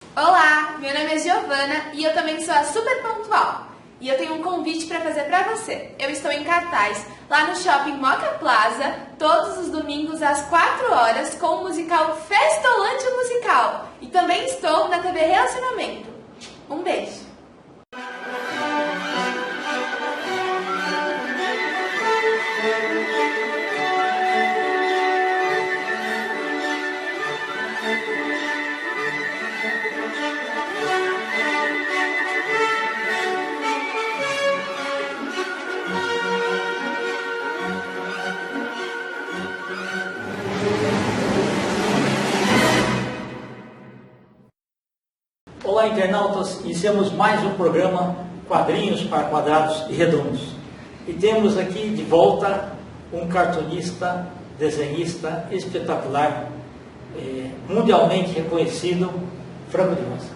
Olá, meu nome é Giovana e eu também sou a Super Pontual. E eu tenho um convite para fazer para você. Eu estou em cartaz lá no Shopping Moca Plaza, todos os domingos às 4 horas, com o musical Festolante Musical. E também estou na TV Relacionamento. Um beijo! Olá, internautas! Iniciamos mais um programa Quadrinhos para Quadrados e Redondos. E temos aqui de volta um cartunista, desenhista espetacular, mundialmente reconhecido, Franco de Rosa.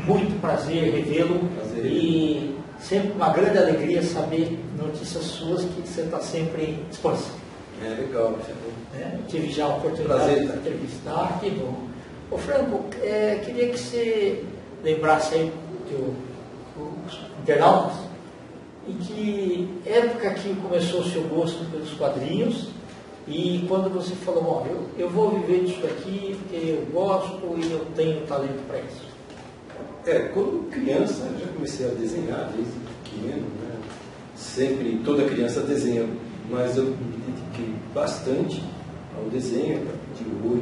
Muito prazer revê-lo e sempre uma grande alegria saber notícias suas que você está sempre em expansão. É legal. Tive já a oportunidade de entrevistar, que bom. Ô Franco, queria que você lembrasse aí os internautas em que época que começou o seu gosto pelos quadrinhos e quando você falou, bom, eu vou viver disso aqui porque eu gosto e eu tenho talento para isso. Quando criança, eu já comecei a desenhar desde pequeno, né? Sempre, toda criança desenha, mas eu me dediquei bastante ao desenho, a partir de 8,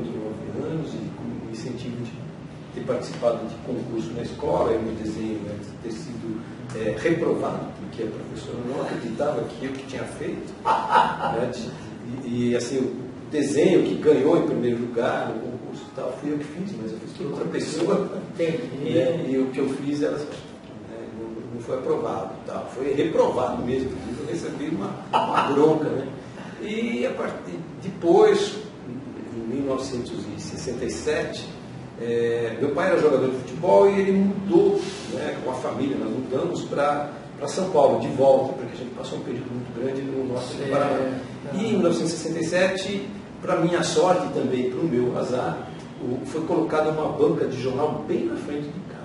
9 anos, e com o incentivo de ter participado de concurso na escola, e meu desenho ter sido reprovado, porque a professora não acreditava que eu que tinha feito. Né? E assim, o desenho que ganhou em primeiro lugar no concurso e tal, fui eu que fiz, mas eu fiz por outra pessoa. E o que eu fiz, ela não foi aprovado, tal. Foi reprovado mesmo, eu recebi uma bronca. Né? E a partir depois, em 1967, meu pai era jogador de futebol e ele mudou, né, com a família, nós mudamos para São Paulo, de volta, porque a gente passou um período muito grande no nosso Paraná. E em 1967, para minha sorte e também para o meu azar, foi colocada uma banca de jornal bem na frente de casa.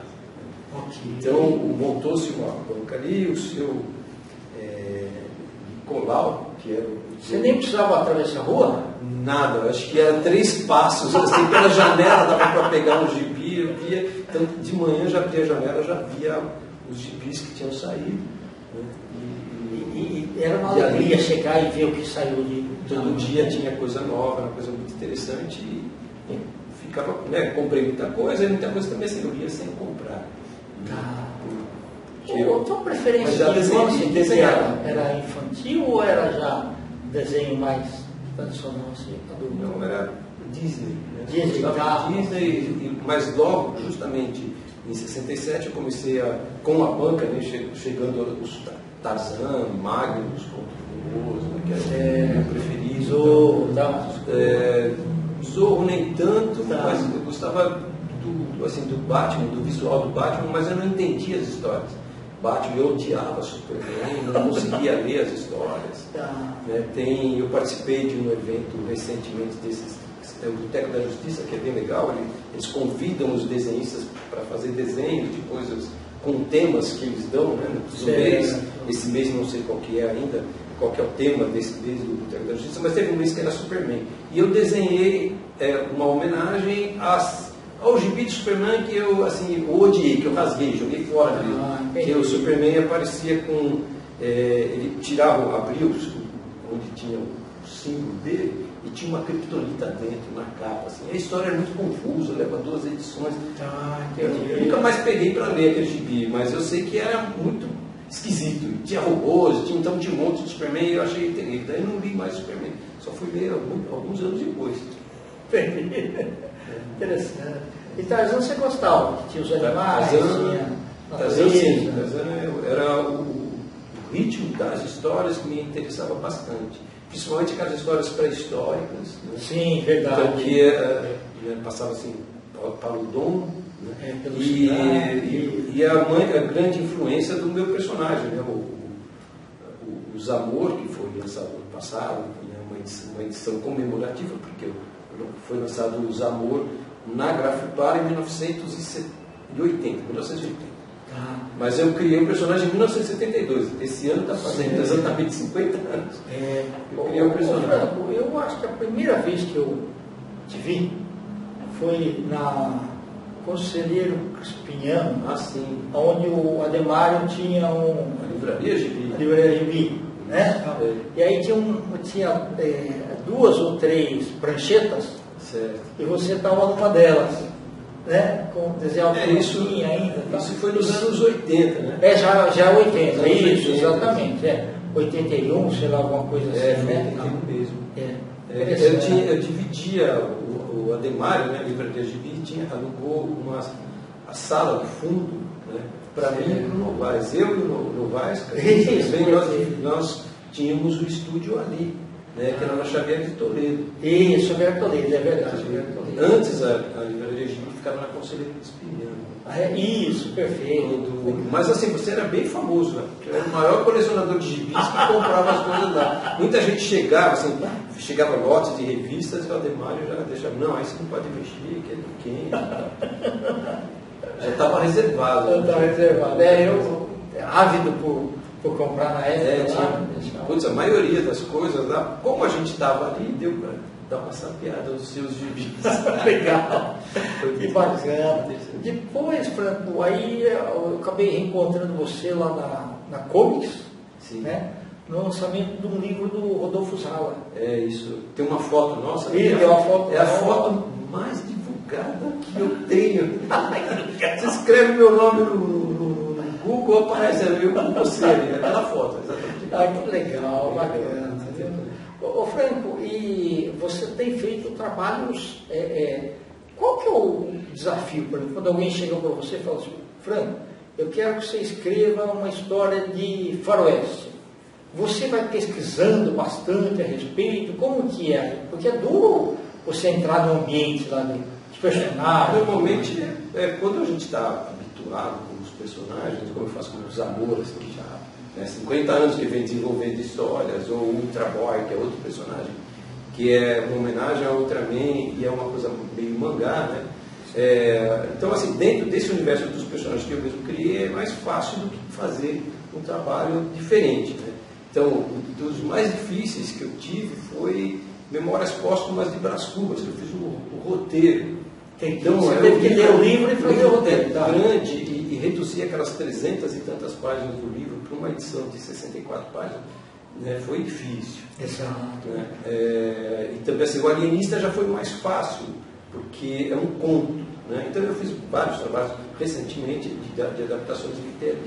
Okay. Então, montou-se uma banca ali, o seu Nicolau, que era o... Você nem precisava atravessar a rua? Nada, acho que era 3 passos, assim, pela janela dava para pegar um gibi, eu via, então de manhã já abria a janela, já via os gibis que tinham saído. Né? E era uma alegria chegar e ver o que saiu de... Todo dia tinha coisa nova, uma coisa muito interessante, e ficava, né, comprei muita coisa, e muita coisa também assim, eu ia sem comprar. Tua preferência de infância era infantil ou era já desenho mais tradicional assim, adulto? Não, era Disney. Né? Disney, mas logo, justamente em 67, eu comecei com a banca, né, chegando os Tarzan, Magnus, Contra-Famoso, né, que era o meu preferido. Zorro nem tanto, mas eu gostava do Batman, do visual do Batman, mas eu não entendia as histórias. Batman, eu odiava Superman, não conseguia ler as histórias. Eu participei de um evento recentemente o Boteco da Justiça, que é bem legal. Eles convidam os desenhistas para fazer desenhos de coisas com temas que eles dão, né, no mês. Esse mês não sei qual que é ainda, qual que é o tema desse mês do Boteco da Justiça, mas teve um mês que era Superman. E eu desenhei uma homenagem ao gibi de Superman que eu odiei, que eu rasguei, joguei fora dele. Que o Superman aparecia com... ele tirava, abria onde tinha o símbolo dele e tinha uma criptonita dentro, na capa. Assim. A história é muito confusa, leva 2 edições. Eu nunca mais peguei para ler aquele gibi, mas eu sei que era muito esquisito. Tinha robôs, então tinha um monte de Superman e eu achei terrível. Daí eu não li mais Superman, só fui ler alguns anos depois. Interessante. E Tarzan você gostava? Que tinha os animais, Tarzan, sim. Tarzan era o ritmo das histórias que me interessava bastante. Principalmente aquelas histórias pré-históricas. Né? Sim, verdade. Então, que passava assim, Paludon, né? E a grande influência do meu personagem, né? O Zamor, que foi lançado ano passado, né? uma edição comemorativa, porque foi lançado o Zamor, na Grafipar em 1980. Mas eu criei o personagem em 1972. Esse ano está fazendo exatamente 50 anos. Eu criei o personagem. Eu acho que a primeira vez que eu te vi foi na Conselheiro Crispiniano, onde o Ademário tinha a livraria Gibi, né? E aí tinha 2 ou 3 pranchetas, certo. E você estava numa delas, né? Com desenho isso ainda. Tá? Isso foi nos anos 80, né? Já 80, isso, 80, exatamente. 81, sei lá, alguma coisa assim, foi né? mesmo. Eu dividia o Ademário, né, a livraria Gibi, alugou a sala do fundo, né, para mim e para o Novaes. Eu e o Novaes, nós tínhamos o estúdio ali, né, que era na Xavier de Toledo. Isso, Xavier Toledo, é verdade. Antes a livraria Gibi ficava na Conselheiro Crispiniano. Isso, perfeito. Mas assim, você era bem famoso, né? Você era o maior colecionador de gibis que comprava as coisas lá. Muita gente chegava lotes de revistas e o Ademário já deixava, não, aí você não pode mexer, que é de quem? Já estava reservado. Já estava reservado. Eu ávido por comprar na época. A maioria das coisas lá, como a gente estava ali, deu para dar uma sapeada nos seus gibis. Legal. Que bacana. Depois, Franco, aí eu acabei reencontrando você lá na Comics, né? No lançamento de um livro do Rodolfo Zala. É isso. Tem uma foto nossa. Tem uma foto. É a foto mais divulgada que eu tenho. Você escreve meu nome no Google, aparece eu com você ali, aquela foto, exatamente. Que legal, bacana. Ô Franco, e você tem feito trabalhos. Qual que é o desafio, por exemplo, quando alguém chega para você e fala assim, Franco, eu quero que você escreva uma história de faroeste. Você vai pesquisando bastante a respeito, como que é? Porque é duro você entrar no ambiente lá dos personagens. Normalmente, quando a gente está habituado com os personagens, como eu faço com os Zamoras, que já 50 anos que vem desenvolvendo histórias, ou o Ultra Boy, que é outro personagem, que é uma homenagem ao Ultraman e é uma coisa meio mangá, né? Então, assim, dentro desse universo dos personagens que eu mesmo criei, é mais fácil do que fazer um trabalho diferente, né? Então, dos mais difíceis que eu tive foi Memórias Póstumas de Brás Cubas, que eu fiz o roteiro. Então, você teve que ler o livro e fazer o roteiro. Grande e reduzir aquelas 300 e tantas páginas do livro para uma edição de 64 páginas. Né, foi difícil. Exato. Né? E também assim, o Alienista já foi mais fácil, porque é um conto. Né? Então eu fiz vários trabalhos recentemente de adaptações de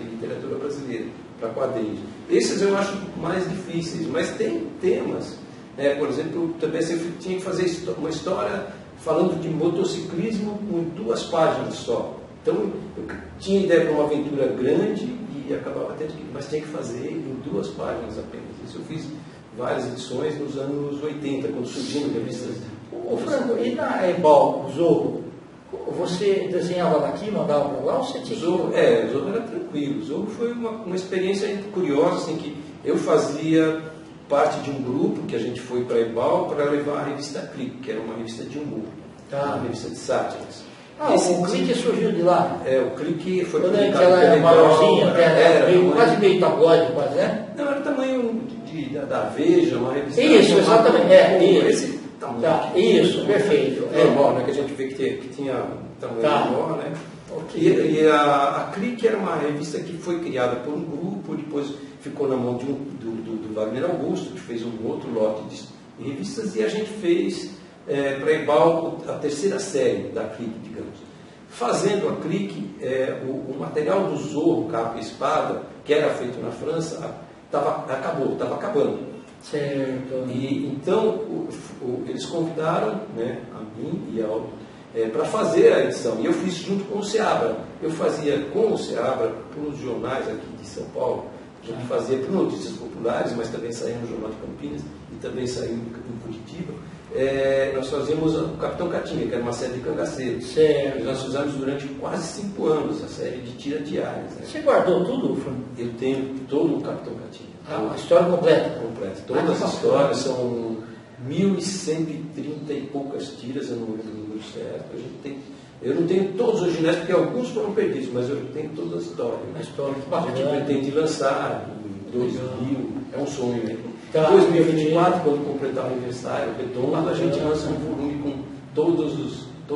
literatura brasileira para quadrinhos. Esses eu acho mais difíceis, mas tem temas. Né? Por exemplo, também assim, eu tinha que fazer uma história falando de motociclismo com 2 páginas só. Então eu tinha ideia para uma aventura grande e acabava tendo que, mas tinha que fazer em 2 páginas apenas. Isso eu fiz várias edições nos anos 80, quando surgiram revistas. Ô Franco, e na Ebal, Zorro, você desenhava daqui, mandava para lá, ou você tinha Zorro, o Zorro era tranquilo. O Zorro foi uma experiência curiosa, assim, que eu fazia parte de um grupo que a gente foi para Ebal para levar a revista Clique, que era uma revista de humor, uma revista de sátiras. O Clique surgiu de lá? O Clique foi publicado pela Ebal. Maiorzinha, quase meio tabloide, quase, né? Não, era o tamanho da Veja, uma revista. Isso, exatamente. Esse tamanho. Isso, perfeito. Normal, né? Que a gente vê que tinha tamanho menor, né? Okay. E a Clique era uma revista que foi criada por um grupo, depois ficou na mão do Wagner Augusto, que fez um outro lote de revistas, e a gente fez para Ebal a 3ª série da Clique, digamos. Fazendo a Clique, o material do Zorro, Capa e Espada, que era feito na França, estava acabando. Certo. E então eles convidaram, né, a mim e ao para fazer a edição. E eu fiz junto com o Seabra. Eu fazia com o Seabra para os jornais aqui de São Paulo. A gente fazia para Notícias Populares, mas também saía no Jornal de Campinas e também saiu em Curitiba. Nós fazíamos o Capitão Catinga, que era uma série de cangaceiros. Certo. Nós fizemos durante quase 5 anos a série de tira diárias. Né? Você guardou tudo, Franco? Eu tenho todo o Capitão Catinga. A história completa? Completa. Todas as histórias são 1.130 e poucas tiras, eu não lembro o número tudo certo. A gente tem, eu não tenho todos os originais, porque alguns foram perdidos, mas eu tenho toda a história. A história que A gente pretende lançar em 2000, é um sonho, né? Tá. 2024, quando completar o aniversário, redondo, a gente lança um volume com todas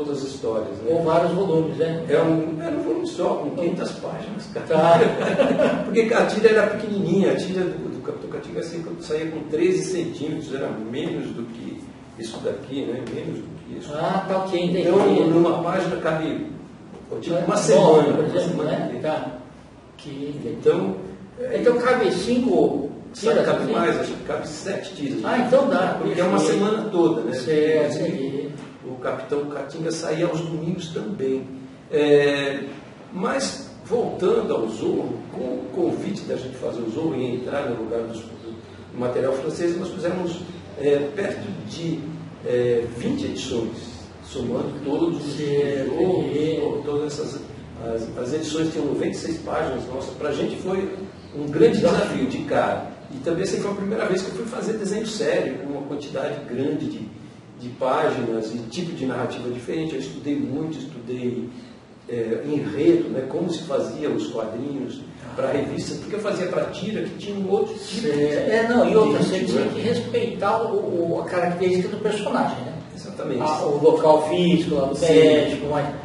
as histórias. Né? Ou vários volumes, né? Era um volume só, com 500 páginas, cara. Tá. Porque a tira era pequenininha, a tira do Capitão Catinga saía com 13 centímetros, era menos do que isso daqui, né? Menos do que isso. Ah, tá ok, entendi. Então, numa página cabe tipo, uma Bom, semana. por exemplo, né? Inteira. Tá. Que... Então cabe 5 tiras? cabe assim? mais, acho que cabe 7 tiras. Ah, então dá. Porque é uma semana toda, né? Certo, Inclusive, o Capitão Catinga saía aos domingos também. Mas, voltando ao Zorro, com o convite da gente fazer o Zorro e entrar no lugar do material francês, nós fizemos perto de 20 edições, somando todos os Zorros, todas as edições tinham 96 páginas. Nossa, para a gente foi um grande desafio de cara. E também assim, foi a primeira vez que eu fui fazer desenho sério, com uma quantidade grande de páginas e tipo de narrativa diferente. Eu estudei muito, enredo, né, como se fazia os quadrinhos para a revista, porque eu fazia para tira que tinha um outro tipo. E outra, você tinha que respeitar a característica do personagem, né? Exatamente. O local físico, lá do médico, mas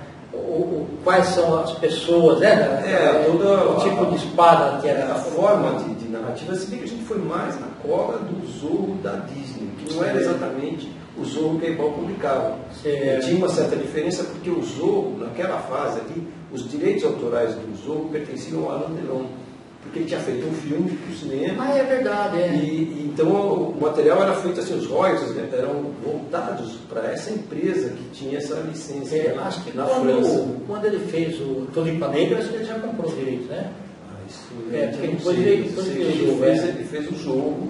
quais são as pessoas, né? O tipo de espada que era. A forma de narrativa, se bem que a gente foi mais na cola do Zorro da Disney, que não era exatamente o Zorro que a Ebal publicava. Tinha uma certa diferença porque o Zorro, naquela fase ali, os direitos autorais do Zorro pertenciam ao Alain Delon, porque ele tinha feito um filme para o cinema. Ah, é verdade, E então o material era feito assim, os royalties eram voltados para essa empresa que tinha essa licença acho que na França. Quando ele fez o Tulipa Negra, acho que ele já comprou direito, né? Porque depois ele fez o jogo.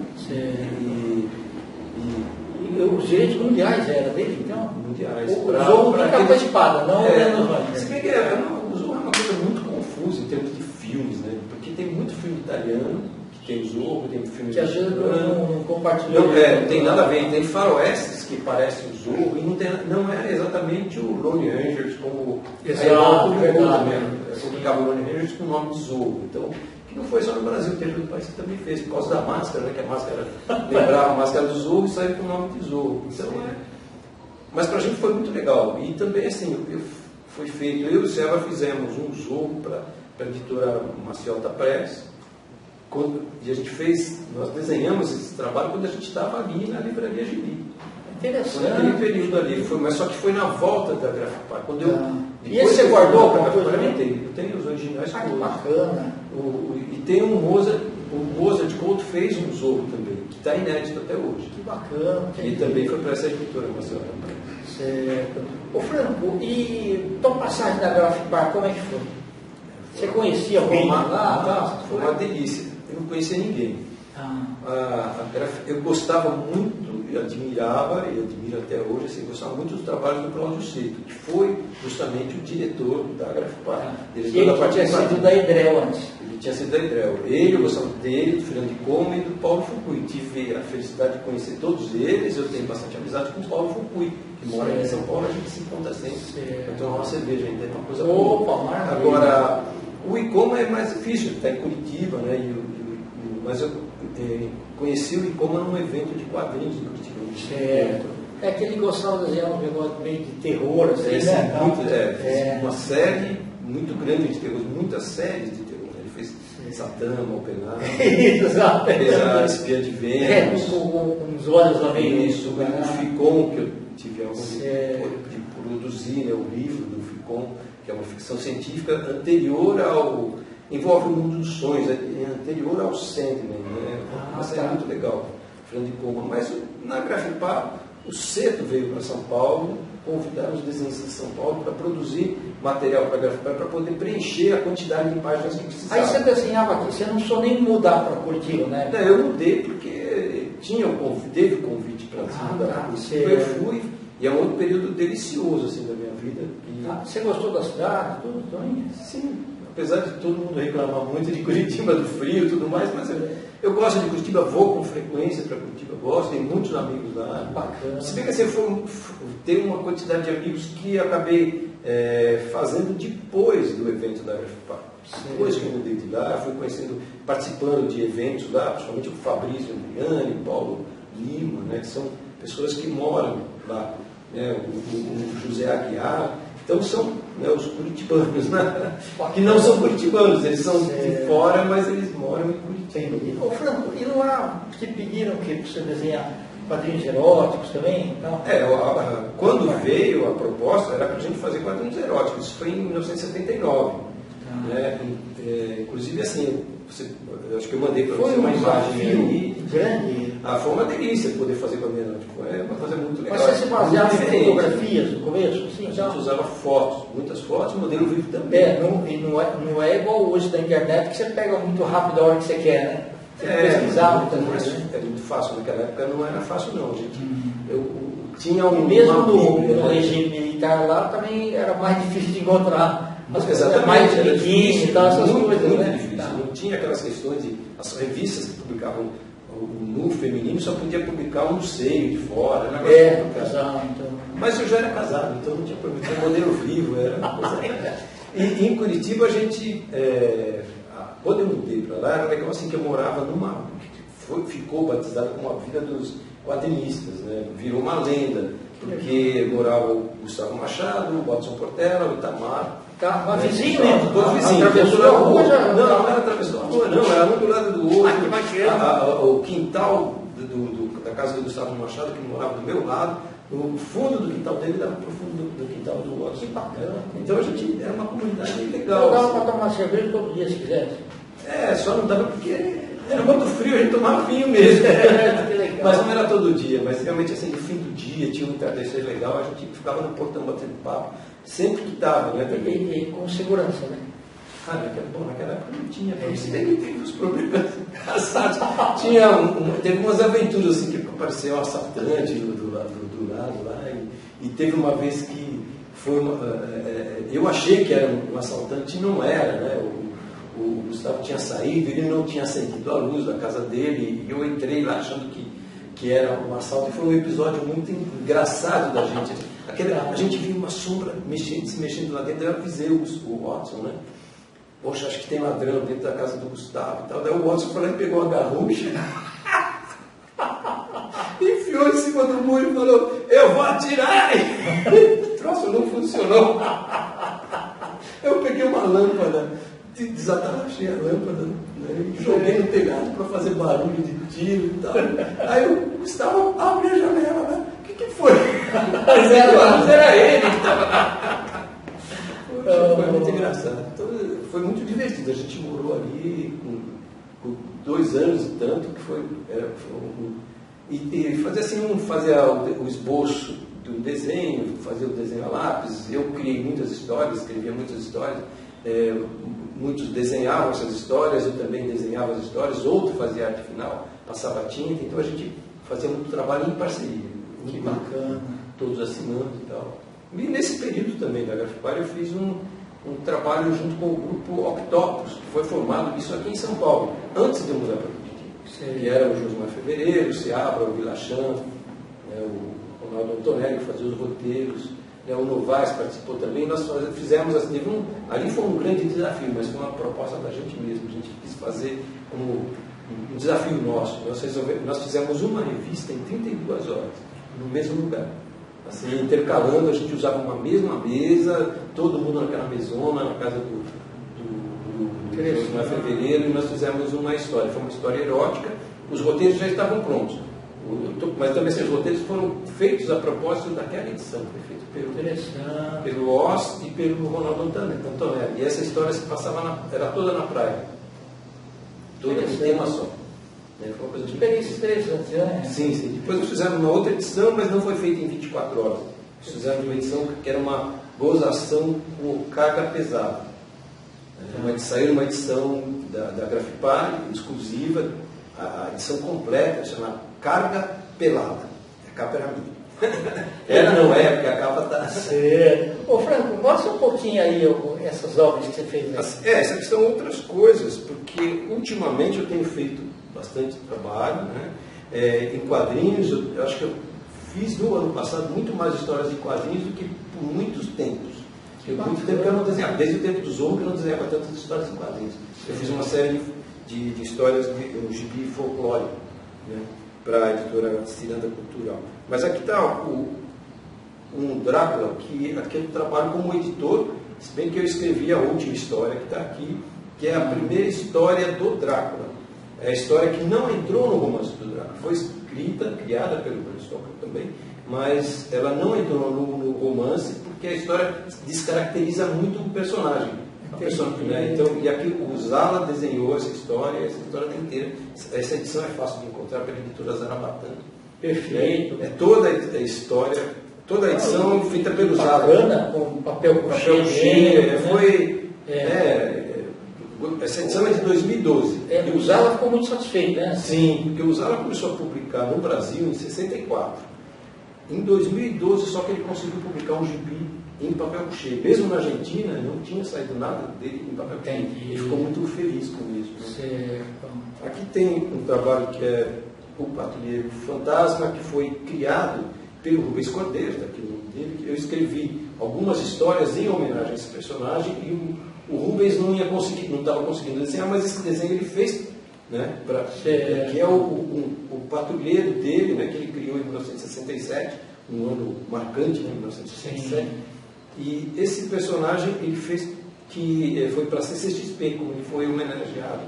E os direitos mundiais eram dele, então? Mundiais. O jogo fica com a espada, não se bem que o Zorro é uma coisa muito confusa em termos de filmes, né? Porque tem muito filme italiano que tem o Zorro, tem filme que às vezes não compartilhou. Não tem nada a ver. Tem faroestes que parecem o Zorro e não é exatamente o Lone Rangers como publicava o Lone Rangers com o nome de Zorro. Então, que não foi só no Brasil, teve outro país que também fez, por causa da máscara, né? Que a máscara lembrava a máscara do Zorro e saiu com o nome de Zorro. Então, mas para a gente foi muito legal. E também, assim, foi feito, eu e o Selva fizemos um Zorro para a editora Maciota Press. E a gente nós desenhamos esse trabalho quando a gente estava ali na Livraria Gibi. Interessante. Naquele período ali, mas só que foi na volta da Grafipar. E esse você guardou para coisa? Eu tenho os originais todos. Bacana. E tem o Mozart Couto fez um Zorro também, que está inédito até hoje. Que bacana. E também foi para essa editora, Marcelo. Certo. Ô Franco, e tua passagem da Grafipar, como é que foi? Você conhecia alguém lá? Foi uma delícia. Eu não conhecia ninguém. Eu gostava muito, admirava e admiro até hoje, assim, gostava muito dos trabalhos do Cláudio Seito, que foi justamente o diretor da Grafipar. Ele tinha sido da Edrel antes. Ele tinha sido da Edrel. Eu gostava dele, do Fernando de Coma e do Paulo Fukui. Tive a felicidade de conhecer todos eles. Eu tenho bastante amizade com o Paulo Fukui, que mora aqui em São Paulo. A gente se encontra sempre para tomar uma cerveja, ainda é uma coisa boa. Agora, o Icoma é mais difícil, está em Curitiba, né? Mas eu conheci o Icoma num evento de quadrinhos em Curitiba. Certo. É que ele gostava de desenhar um negócio meio de terror, assim, né? Uma série muito grande de terror, muitas séries de terror. Ele fez Satã, Malpenado, fez a Espia de Vênus. Com os olhos lá meio. Isso, o Ficom, que eu tive a honra de produzir, né, o livro do Ficom, que é uma ficção científica anterior ao... envolve o mundo dos sonhos, anterior ao Sandman, né? Uma série muito legal, Fernando de Coma. Mas na Grafipar, o Seto veio para São Paulo, convidaram os desenhistas de São Paulo para produzir material para a Grafipar, para poder preencher a quantidade de páginas que precisava. Aí você desenhava aqui, você não precisou nem mudar para Curitiba, né? Não, eu mudei porque teve o convite para mudar para Curitiba, eu fui, e é um outro período delicioso assim, da minha vida. Você gostou da cidade, tudo também? Sim. apesar de todo mundo reclamar muito de Curitiba, do frio e tudo mais, mas eu gosto de Curitiba, vou com frequência para Curitiba, gosto, tenho muitos amigos lá. Bacana. Se bem que assim, tem uma quantidade de amigos que acabei fazendo depois do evento da Grafipar. Depois que eu mudei de lá, fui conhecendo, participando de eventos lá, principalmente o Fabrício Andriani, Paulo Lima, né, que são pessoas que moram lá, né, o José Aguiar. Então são, né, os curitibanos, né? Que não são curitibanos, eles são de fora, mas eles moram em Curitiba. Ô Franco, e lá te pediram que você desenhar quadrinhos eróticos também? Não? Quando veio a proposta, era para a gente fazer quadrinhos eróticos, isso foi em 1979. Né? Inclusive assim, eu acho que eu mandei para você uma imagem aí. Grande. Foi uma delícia poder fazer quadrinhos eróticos, é uma coisa muito legal. Mas você se baseava em fotografias no começo? Sim, a gente usava fotos, muitas fotos, modelo vivo também. Não é igual hoje da internet, que você pega muito rápido a hora que você quer, né? Você pesquisava também, né? É muito fácil, naquela época não era fácil não, gente. Eu tinha um... Mesmo no regime militar lá também era mais difícil de encontrar. Exatamente, mais pequenininho e tal, essas coisas, muito né? difícil. Não tinha aquelas questões de... As revistas que publicavam o nu feminino só podia publicar um seio de fora. Exato. Mas eu já era casado, então não tinha problema. Tinha modelo vivo, era uma coisa... E em Curitiba a gente... quando eu mudei para lá, era legal assim que eu morava numa... Ficou batizada como a vida dos quadrinistas, né? Virou uma lenda, porque morava o Gustavo Machado, o Watson Portela, o Itamar. Mas vizinho mesmo? Todos vizinhos. Atravessou a rua já? Não era atravessou a rua, não, era um do lado do outro. Que bacana. O quintal da casa do Gustavo Machado, que morava do meu lado, o fundo do quintal dele dava para o fundo do quintal do outro. Que bacana. Então a gente era uma comunidade legal. Dava para tomar cerveja todo dia se quisesse. Só não dava porque era muito frio, a gente tomava vinho mesmo. Mas não era todo dia, mas realmente assim, no fim do dia tinha um entardecer legal, a gente ficava no portão batendo papo, sempre que estava, né? E com segurança, né? Naquela época não tinha, se bem que teve os problemas casados. Teve umas aventuras assim, que apareceu um assaltante do lado lá, e teve uma vez que foi eu achei que era um assaltante e não era, né? O Gustavo tinha saído, ele não tinha acendido a luz da casa dele, e eu entrei lá achando que era um assalto, e foi um episódio muito engraçado da gente. A gente viu uma sombra se mexendo lá dentro, eu avisei o Watson, né? Poxa, acho que tem ladrão dentro da casa do Gustavo e tal. Daí o Watson foi lá e pegou a garrucha, enfiou em cima do muro e falou: eu vou atirar! O troço não funcionou. Eu peguei uma lâmpada, desatarachei a lâmpada, né, e joguei no telhado para fazer barulho de tiro e tal. Aí o Gustavo abre a janela, né? O que foi? Mas era ele que estava lá. Foi muito engraçado. Então, foi muito divertido. A gente morou ali com 2 anos e tanto, que foi e fazia assim, fazia o esboço do desenho, fazia o desenho a lápis. Eu criei muitas histórias, escrevia muitas histórias. Muitos desenhavam essas histórias, eu também desenhava as histórias, outro fazia arte final, passava tinta, então a gente fazia muito trabalho em parceria. Que bacana. Todos assinando e tal. E nesse período também da Grafipar eu fiz um trabalho junto com o grupo Octopus, que foi formado, isso aqui em São Paulo, antes de eu mudar para Curitiba. Que era o Josmar Fevereiro, o Seabra, o Vilachan, o Ronaldo Antonelli, que fazia os roteiros. O Novaes participou também, nós fizemos assim, ali foi um grande desafio, mas foi uma proposta da gente mesmo, a gente quis fazer como um desafio nosso. Nós fizemos uma revista em 32 horas, no mesmo lugar. Assim, intercalando, a gente usava uma mesma mesa, todo mundo naquela mesona, na casa do Fevereiro, e nós fizemos uma história, foi uma história erótica, os roteiros já estavam prontos. Mas também esses roteiros foram feitos a propósito daquela edição, foi feito pelo Oz e pelo Ronaldo Antonelli. E essa história se passava era toda na praia, toda em tema só. Foi uma coisa experiência interessante, né? Sim. Depois nós fizemos uma outra edição, mas não foi feita em 24 horas. Nós fizemos uma edição que era uma gozação com carga pesada. Saiu uma edição da Grafipar, exclusiva, a edição completa, chama Carga Pelada. A capa era minha. Era, não é, porque a capa está... Ô Franco, mostra um pouquinho aí essas obras que você fez. Essas aqui são outras coisas, porque ultimamente eu tenho feito bastante trabalho, né? Em quadrinhos. Eu acho que eu fiz no ano passado muito mais histórias em quadrinhos do que por muitos tempos. Muito tempo que eu não desenhava, desde o tempo do Zorro que eu não desenhava tantas histórias em quadrinhos. Eu fiz uma série de histórias um gibi folclórico, né, para a editora Ciranda Cultural. Mas aqui está um Drácula, que aqui eu trabalho como editor, se bem que eu escrevi a última história que está aqui, que é a primeira história do Drácula. É a história que não entrou no romance do Drácula. Foi escrita, criada pelo Bram Stoker também, mas ela não entrou no romance porque a história descaracteriza muito o personagem. Né? Então, e aqui o Zala desenhou essa história está inteira. Essa edição é fácil de encontrar pela editora Zarabatana. Perfeito. É toda a história, toda a edição feita pelo Zala. Bacana, com papel cheio. Essa edição é de 2012. O Zala ficou muito satisfeito, né? Sim, porque o Zala começou a publicar no Brasil em 64. Em 2012, só que ele conseguiu publicar um gibi em papel couché. Mesmo na Argentina, não tinha saído nada dele em papel couché. Ele ficou muito feliz com isso. Né? Aqui tem um trabalho que é O Patrulheiro Fantasma, que foi criado pelo Rubens Cordeiro, daqui o nome dele. Eu escrevi algumas histórias em homenagem a esse personagem e o Rubens não estava conseguindo desenhar, mas esse desenho ele fez, né, que é o patrulheiro dele, né, que ele criou em 1967, um ano marcante, né, 1967. E esse personagem ele fez que foi para a CCXP, como ele foi homenageado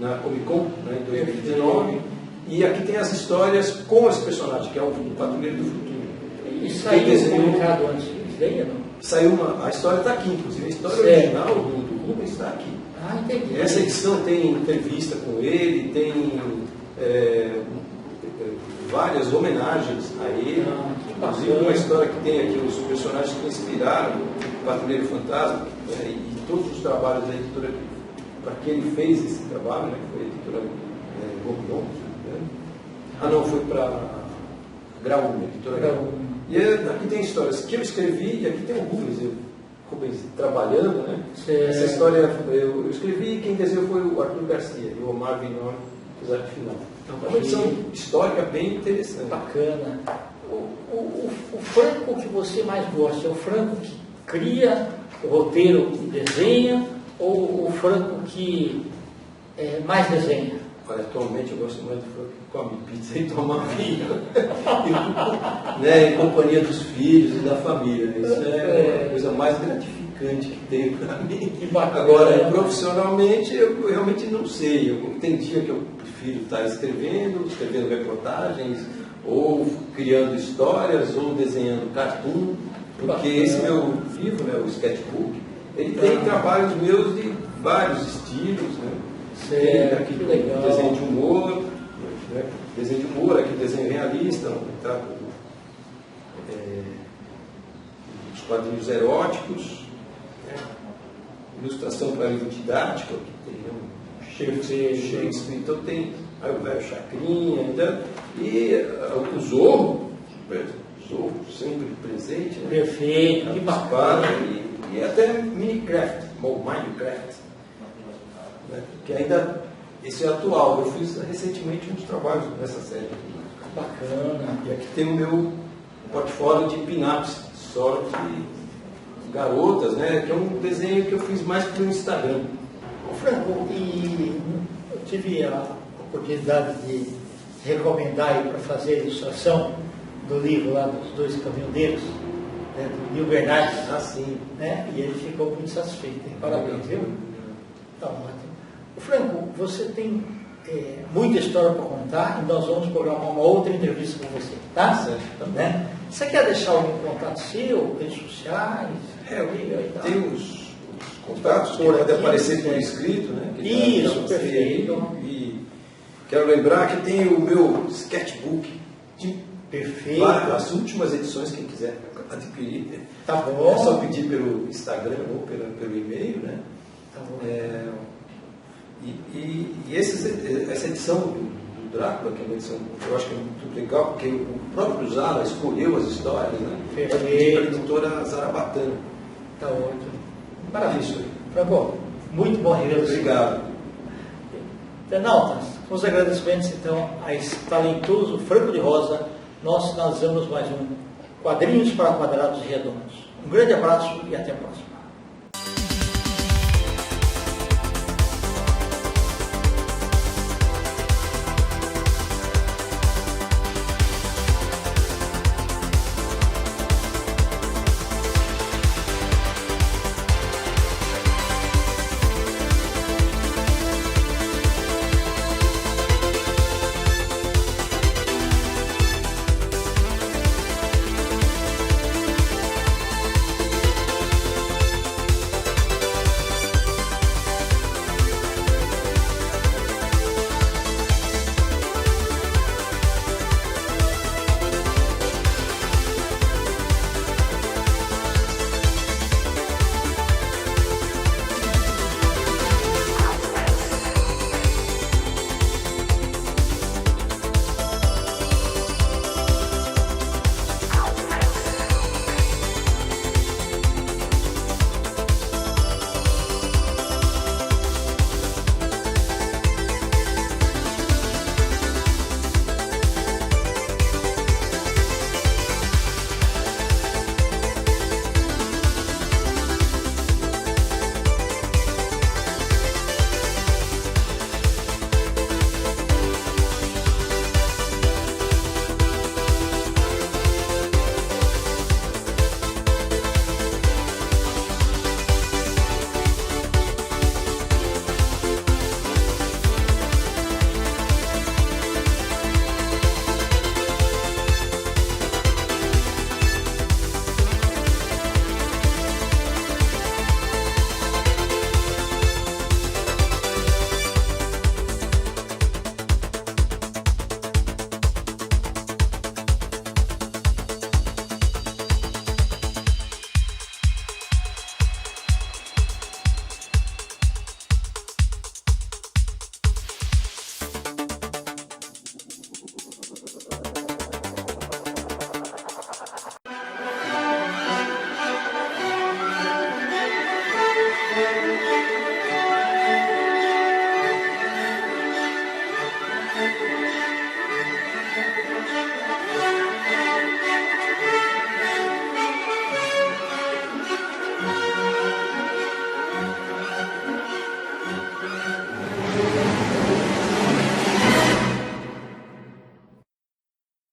na Comic Con, né, em 2019. E aqui tem as histórias com esse personagem, que é o Patrulheiro do Futuro. E saiu publicado antes dele, não? Saiu a história está aqui, inclusive a história original do Rubens está aqui. Entendi. Essa edição tem entrevista com ele, tem várias homenagens a ele. Inclusive uma história que tem aqui os personagens que inspiraram o Patrulheiro Fantasma, né, e todos os trabalhos da editora para que ele fez esse trabalho, né, que foi a editora Gobion. Né? Não, foi para Graúna, editora Graúna. E aqui tem histórias que eu escrevi, e aqui tem o Rubens trabalhando, né? Essa história eu escrevi e quem desenhou foi o Arthur Garcia e o Omar Vinor, os arte final. Então, é uma edição histórica bem interessante. Bacana. O Franco que você mais gosta é o Franco que cria o roteiro e desenha, ou o Franco que mais desenha? Olha, atualmente eu gosto mais do Franco que come pizza e toma vinho, né, em companhia dos filhos e da família. Isso é a coisa mais gratificante que tem para mim. Agora, profissionalmente, eu realmente não sei. Tem dia que eu prefiro estar escrevendo reportagens, ou criando histórias, ou desenhando cartoon, porque esse meu livro, né, o Sketchbook, ele tem trabalhos meus de vários estilos, né? Tem aqui desenho de humor, né? Desenho de humor, aqui desenho realista, tá? Os quadrinhos eróticos, né? Ilustração para livro didático, aqui tem Shakespeare, então tem aí o velho Chacrinha, então, e o Zorro sempre presente, né? Perfeito, que bacana. E até Minecraft, né? Que ainda, esse é atual, eu fiz recentemente uns trabalhos nessa série. Bacana. E aqui tem o meu portfólio de pin-ups, só de garotas, né? Que é um desenho que eu fiz mais para o Instagram. Franco, e eu tive a oportunidade de recomendar aí para fazer a ilustração do livro lá dos Dois Caminhoneiros, né, do Nil Bernardes. Sim. Né? E ele ficou muito satisfeito. Parabéns, viu? Tá ótimo. Franco, você tem muita história para contar e nós vamos programar uma outra entrevista com você, tá? Certo. Né? Você quer deixar algum contato seu, redes sociais? Eu tenho os contatos que podem aparecer por escrito, né? Isso, perfeito. E quero lembrar que tem o meu sketchbook de perfeito. As últimas edições, quem quiser adquirir. Tá bom. É só pedir pelo Instagram ou pelo e-mail, né? Tá bom. Essa edição do Drácula, que é uma edição que eu acho que é muito legal, porque o próprio Zara escolheu as histórias, né? Perfeito. Para a editora Zarabatana. Tá ótimo. Maravilha isso aí. Franco, muito bom rever você. Obrigado. Internautas, com os agradecimentos então a esse talentoso Franco de Rosa, nós finalizamos mais um Quadrinhos para Quadrados e Redondos. Um grande abraço e até a próxima.